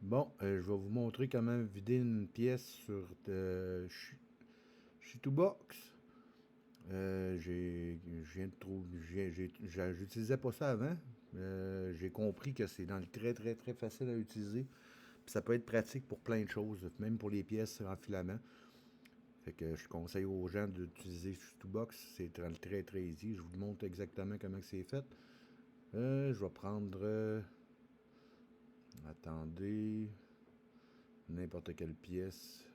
Bon, je vais vous montrer comment vider une pièce sur Shitubox. Je viens de trouver, j'utilisais pas ça avant. J'ai compris que c'est dans le très facile à utiliser. Puis ça peut être pratique pour plein de choses, même pour les pièces en filament. Fait que je conseille aux gens d'utiliser Shitubox. C'est très easy. Je vous montre exactement comment c'est fait. Je vais prendre, attendez, n'importe quelle pièce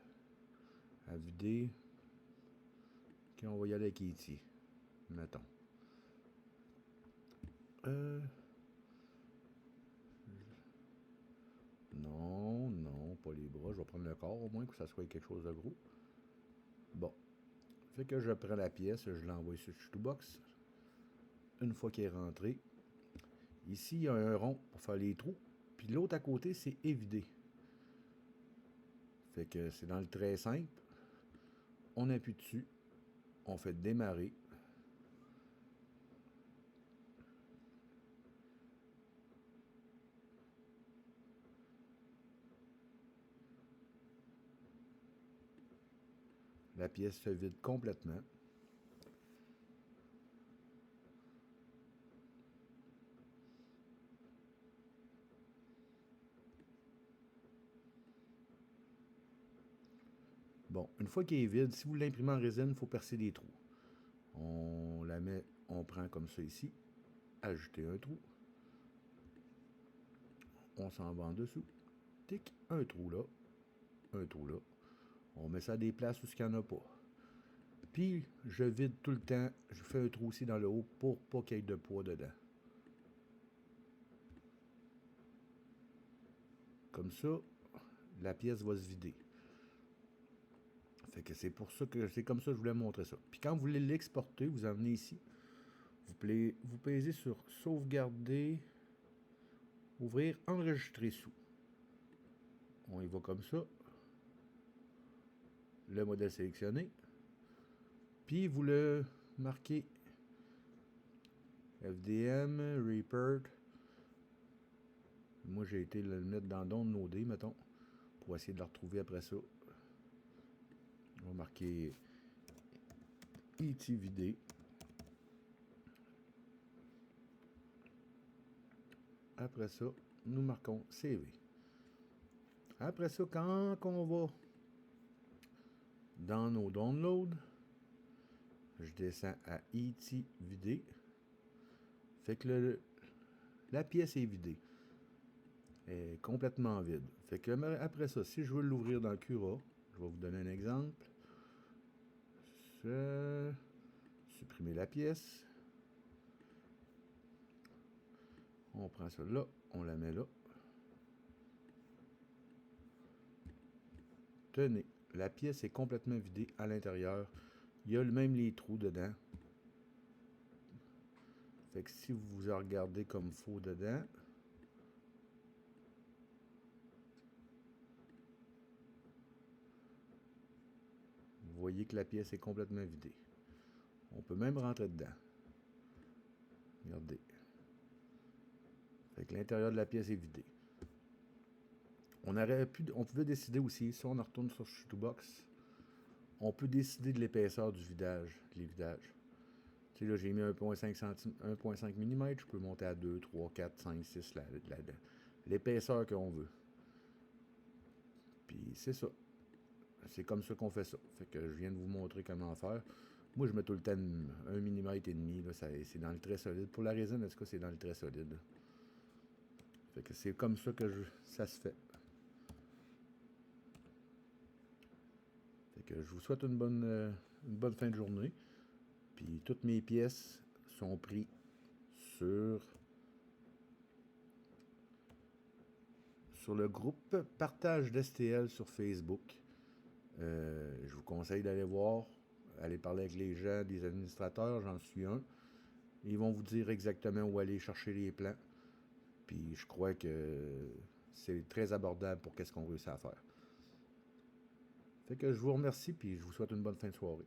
à vider. Ok, on va y aller avec E.T. Mettons. Non, pas les bras. Je vais prendre le corps au moins, que ça soit quelque chose de gros. Bon. Fait que je prends la pièce, je l'envoie sur Shitubox. Une fois qu'il est rentré, ici, il y a un rond pour faire les trous. Puis l'autre à côté, c'est évidé. Fait que c'est dans le très simple. On appuie dessus. On fait démarrer. La pièce se vide complètement. Bon, une fois qu'il est vide, si vous l'imprimez en résine, il faut percer des trous. On la met, on prend comme ça ici. Ajouter un trou. On s'en va en dessous. Tic, un trou là. Un trou là. On met ça à des places où il n'y en a pas. Puis, je vide tout le temps. Je fais un trou aussi dans le haut pour pas qu'il y ait de poids dedans. Comme ça, la pièce va se vider. Fait que c'est pour ça que c'est comme ça que je voulais montrer ça. Puis quand vous voulez l'exporter, vous en venez ici. Vous pesez sur sauvegarder, ouvrir, enregistrer sous. On y va comme ça. Le modèle sélectionné. Puis vous le marquez FDM, Reaper. Moi j'ai été le mettre dans Download, mettons, pour essayer de le retrouver après ça. On va marquer E.T. vidé. Après ça, nous marquons CV. Après ça, quand on va dans nos downloads, je descends à E.T. vidé. Fait que la pièce est vidée. Elle est complètement vide. Fait que après ça, si je veux l'ouvrir dans Cura, je vais vous donner un exemple. Supprimer la pièce. On prend celle-là, on la met là. Tenez, la pièce est complètement vidée à l'intérieur. Il y a même les trous dedans. Fait que si vous regardez comme faux dedans, vous voyez que la pièce est complètement vidée. On peut même rentrer dedans. Regardez. Fait que l'intérieur de la pièce est vidé. On pouvait décider aussi, si on retourne sur Shitubox, on peut décider de l'épaisseur du vidage, les vidages. Tu sais, là, j'ai mis 1.5 mm, je peux monter à 2, 3, 4, 5, 6, l'épaisseur qu'on veut. Puis c'est ça. C'est comme ça qu'on fait ça. Fait que je viens de vous montrer comment faire. Moi, je mets tout le temps 1 mm et demi. C'est dans le très solide. Pour la résine, en tout cas, c'est dans le très solide. Fait que c'est comme ça que ça se fait. Fait que je vous souhaite une bonne fin de journée. Puis toutes mes pièces sont prises sur le groupe Partage d'STL sur Facebook. Je vous conseille d'aller voir, aller parler avec les gens, des administrateurs, j'en suis un. Ils vont vous dire exactement où aller chercher les plans. Puis je crois que c'est très abordable pour qu'est-ce qu'on réussit à faire. Fait que je vous remercie, puis je vous souhaite une bonne fin de soirée.